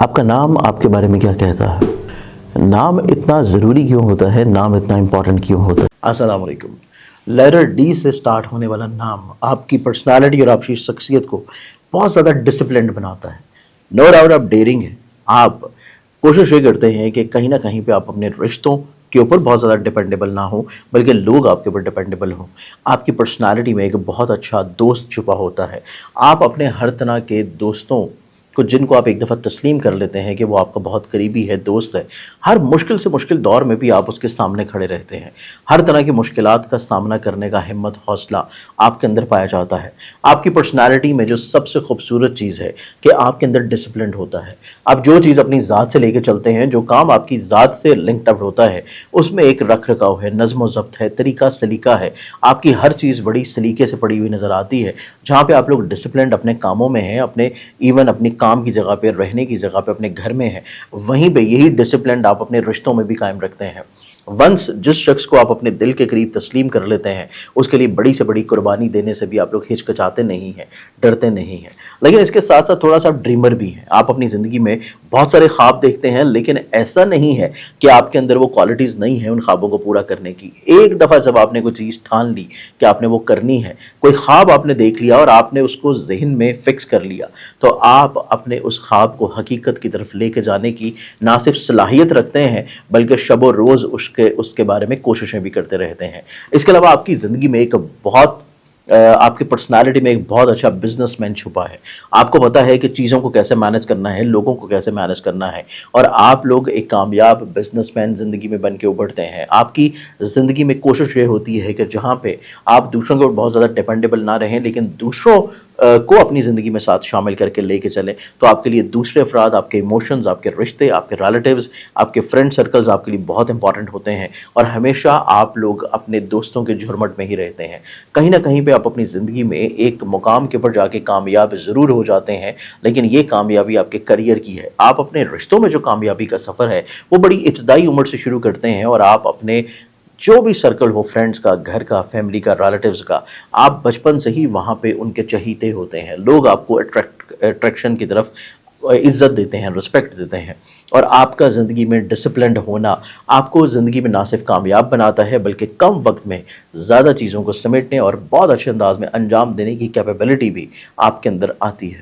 आपका नाम आपके बारे में क्या कहता है? नाम इतना ज़रूरी क्यों होता है? नाम इतना इम्पोर्टेंट क्यों होता है? अस्सलाम वालेकुम। लेटर डी से स्टार्ट होने वाला नाम आपकी पर्सनालिटी और आपकी शख्सियत को बहुत ज़्यादा डिसिप्लिन्ड बनाता है। नो डाउट आप डेयरिंग हैं। आप कोशिश ये करते हैं कि कहीं ना कहीं पे आप अपने रिश्तों के ऊपर बहुत ज़्यादा डिपेंडेबल ना हो, बल्कि लोग आपके ऊपर डिपेंडेबल हों। आपकी पर्सनालिटी में एक बहुत अच्छा दोस्त छुपा होता है। आप अपने हर तरह के दोस्तों को, जिनको आप एक दफ़ा तस्लीम कर लेते हैं कि वो आपका बहुत करीबी है, दोस्त है, हर मुश्किल से मुश्किल दौर में भी आप उसके सामने खड़े रहते हैं। हर तरह की मुश्किलात का सामना करने का हिम्मत, हौसला आपके अंदर पाया जाता है। आपकी पर्सनालिटी में जो सबसे खूबसूरत चीज़ है कि आपके अंदर डिसिप्लिन होता है। आप जो चीज़ अपनी ज़ात से लेके चलते हैं, जो काम आपकी ज़ात से लिंक्ड अप होता है, उसमें एक रख रखाव है, नज़्म व ज़ब्त है, तरीका सलीका है। आपकी हर चीज़ बड़ी सलीके से पड़ी हुई नज़र आती है। जहाँ पे आप लोग डिसिप्लिन्ड अपने कामों में हैं, अपने इवन अपनी काम की जगह पे, रहने की जगह पे, अपने घर में हैं, वहीं पे यही डिसिप्लिन आप अपने रिश्तों में भी कायम रखते हैं। वंस जिस शख्स को आप अपने दिल के करीब तस्लीम कर लेते हैं, उसके लिए बड़ी से बड़ी कुर्बानी देने से भी आप लोग हिचकिचाते नहीं हैं, डरते नहीं हैं। लेकिन इसके साथ साथ थोड़ा सा ड्रीमर भी हैं। आप अपनी ज़िंदगी में बहुत सारे ख्वाब देखते हैं, लेकिन ऐसा नहीं है कि आपके अंदर वो क्वालिटीज़ नहीं हैं उन ख्वाबों को पूरा करने की। एक दफ़ा जब आपने कोई चीज़ ठान ली कि आपने वो करनी है, कोई ख्वाब आपने देख लिया और आपने उसको ज़हन में फ़िक्स कर लिया, तो आप अपने उस ख्वाब को हकीकत की तरफ लेके जाने की ना सिर्फ सलाहियत रखते हैं, बल्कि शब और रोज़ उसके बारे में कोशिशें भी करते रहते हैं। इसके अलावा आपकी ज़िंदगी में एक बहुत आपकी पर्सनालिटी में एक बहुत अच्छा बिजनेसमैन छुपा है। आपको पता है कि चीज़ों को कैसे मैनेज करना है, लोगों को कैसे मैनेज करना है, और आप लोग एक कामयाब बिजनेसमैन ज़िंदगी में बन के उभरते हैं। आपकी ज़िंदगी में कोशिश ये होती है कि जहाँ पे आप दूसरों के ऊपर बहुत ज़्यादा डिपेंडेबल ना रहें, लेकिन दूसरों को अपनी ज़िंदगी में साथ शामिल करके लेके चलें। तो आपके लिए दूसरे अफराद, आपके इमोशंस, आपके रिश्ते, आपके रिलेटिव्स, आपके फ्रेंड सर्कल्स आपके लिए बहुत इंपॉर्टेंट होते हैं, और हमेशा आप लोग अपने दोस्तों के झुरमुट में ही रहते हैं। कहीं ना कहीं पे आप अपनी ज़िंदगी में एक मुकाम के ऊपर जाके कामयाब ज़रूर हो जाते हैं, लेकिन ये कामयाबी आपके करियर की है। आप अपने रिश्तों में जो कामयाबी का सफ़र है वो बड़ी इब्तदाई उम्र से शुरू करते हैं, और आप अपने जो भी सर्कल हो, फ्रेंड्स का, घर का, फैमिली का, रिलेटिव्स का, आप बचपन से ही वहाँ पे उनके चहीते होते हैं। लोग आपको अट्रैक्शन की तरफ इज़्ज़त देते हैं, रिस्पेक्ट देते हैं, और आपका ज़िंदगी में डिसिप्लिन्ड होना आपको ज़िंदगी में ना सिर्फ कामयाब बनाता है, बल्कि कम वक्त में ज़्यादा चीज़ों को समेटने और बहुत अच्छे अंदाज में अंजाम देने की कैपेबिलिटी भी आपके अंदर आती है।